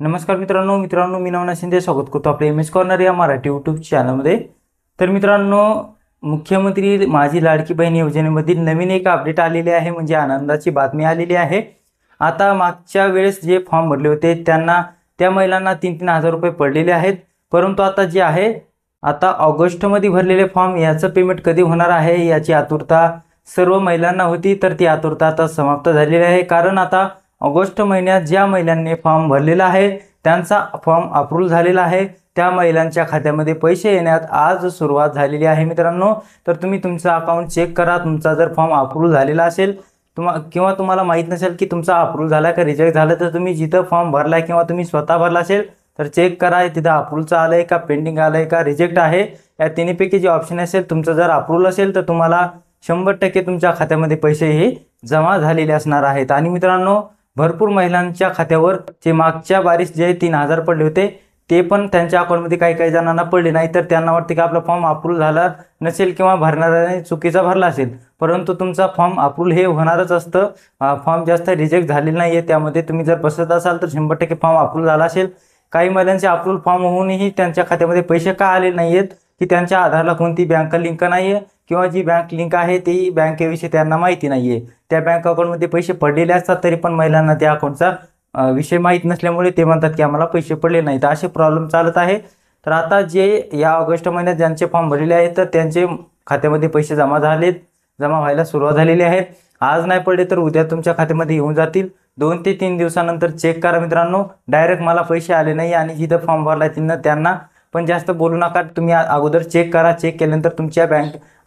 नमस्कार मित्रांनो मी नवना शिंदे स्वागत करतो आपल्या एम एस कॉर्नर या मराठी यूट्यूब चॅनलमध्ये। तर मित्रांनो, मुख्यमंत्री माझी लाडकी बहीण योजनेमधील नवीन एक अपडेट आलेले आहे, म्हणजे आनंदाची बातमी आलेली आहे। आता मागच्या वेळेस जे फॉर्म भरले होते त्या महिलांना 3-3 हजार रुपये पडलेले आहेत, परंतु आता जे आहे आता ऑगस्टमध्ये भरलेले फॉर्म याचं पेमेंट कधी होणार आहे याची आतुरता सर्व महिलांना होती। तर ती आतुरता आता समाप्त झालेली आहे, कारण आता ऑगस्ट महिन्यात ज्या महिलांनी फॉर्म भरलेला आहे त्यांचा फॉर्म अप्रूव्ह झालेला आहे, त्या महिलांच्या खात्यामध्ये पैसे येण्यात आज सुरुवात झालेली आहे मित्रांनो। तर तुम्ही तुमचं अकाउंट चेक करा, तुमचा जर फॉर्म अप्रूव्ह झालेला असेल किंवा तुम्हाला माहीत नसेल की तुमचा अप्रूव्ह झाला का रिजेक्ट झाला, तर तुम्ही जिथं फॉर्म भरलाय किंवा तुम्ही स्वतः भरला असेल तर चेक करा तिथं अप्रूव्हचं आलंय का, पेंडिंग आलंय का, रिजेक्ट आहे, या तिन्हीपैकी जे ऑप्शन असेल तुमचं जर अप्रूव्ह असेल तर तुम्हाला 100% तुमच्या खात्यामध्ये पैसे हे जमा झालेले असणार आहेत। आणि मित्रांनो, भरपूर महिलांच्या खात्यावर जे मागच्या बारीस जे 3,000 पडले होते ते पण त्यांच्या अकाउंटमध्ये काही जणांना पडले नाही, तर त्यांना वाटते की आपला फॉर्म अप्रूव्ह झाला नसेल किंवा भरणाऱ्याने चुकीचा भरला असेल, परंतु तुमचा फॉर्म अप्रूव्ह हे होणारच असतं। फॉर्म जास्त रिजेक्ट झालेला नाही आहे, त्यामध्ये तुम्ही जर बसत असाल तर 100% फॉर्म अप्रूव्ह झाला असेल। काही महिलांचे अप्रूव्ह फॉर्म होऊनही त्यांच्या खात्यामध्ये पैसे का आले नाही आहेत की त्यांच्या आधारला कोणती बँक लिंक नाही आहे किंवा जी बँक लिंक आहे ती बँकेविषयी त्यांना माहिती नाही आहे। त्या बँक अकाउंटमध्ये पैसे पडलेले असतात तरी पण महिलांना त्या अकाउंटचा विषय माहीत नसल्यामुळे ते म्हणतात की आम्हाला पैसे पडले नाहीत, तर असे प्रॉब्लेम चालत आहे। तर आता जे या ऑगस्ट महिन्यात ज्यांचे फॉर्म भरलेले आहेत तर त्यांचे खात्यामध्ये पैसे जमा व्हायला सुरुवात झालेली आहे। आज नाही पडले तर उद्या तुमच्या खात्यामध्ये येऊन जातील। 2 ते 3 दिवसानंतर चेक करा मित्रांनो। डायरेक्ट मला पैसे आले नाही आणि जिथं फॉर्म भरला त्यांना पण जास्त बोलू नका, तुम्ही अगोदर चेक करा। चेक केल्यानंतर तुमच्या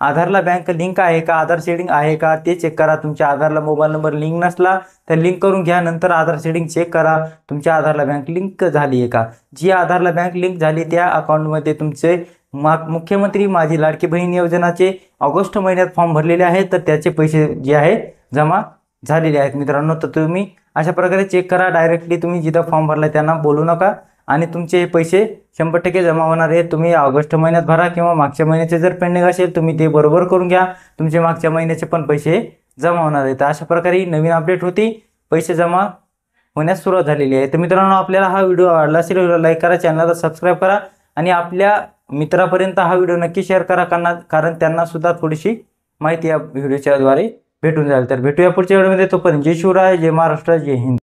आधारला बँक लिंक आहे का, आधार शेडिंग आहे का ते चेक करा। तुमच्या आधारला मोबाईल नंबर लिंक नसला तर लिंक करून घ्या, नंतर आधार शेडिंग चेक करा तुमच्या आधारला बँक लिंक झाली आहे का। जी आधारला बँक लिंक झाली त्या अकाउंटमध्ये तुमचे मुख्यमंत्री माझी लाडकी बहीण योजनाचे ऑगस्ट महिन्यात फॉर्म भरलेले आहेत तर त्याचे पैसे जे आहे जमा झालेले आहेत मित्रांनो। तर तुम्ही अशा प्रकारे चेक करा, डायरेक्टली तुम्ही जिथं फॉर्म भरला त्यांना बोलू नका आणि तुमचे पैसे 100% जमा होणार आहेत। तुम्ही ऑगस्ट महिन्यात भरा किंवा मागच्या महिन्याचे जर पेंडिंग असेल तुम्ही ते बरोबर करून घ्या, तुमचे मागच्या महिन्याचे पण पैसे जमा होणार आहेत। अशा प्रकारे नवीन अपडेट होती, पैसे जमा होण्यास सुरुवात झालेली आहे। तर मित्रांनो, आपल्याला हा व्हिडिओ आवडला असेल व्हिडिओ लाईक करा, चॅनलला सबस्क्राईब करा आणि आपल्या मित्रापर्यंत हा व्हिडिओ नक्की शेअर करा, कारण त्यांना सुद्धा थोडीशी माहिती या व्हिडिओच्या द्वारे भेटून जाईल। तर भेटूया पुढच्या व्हिडिओमध्ये, तोपर्यंत जय शिवराय, जय महाराष्ट्र, जय हिंद।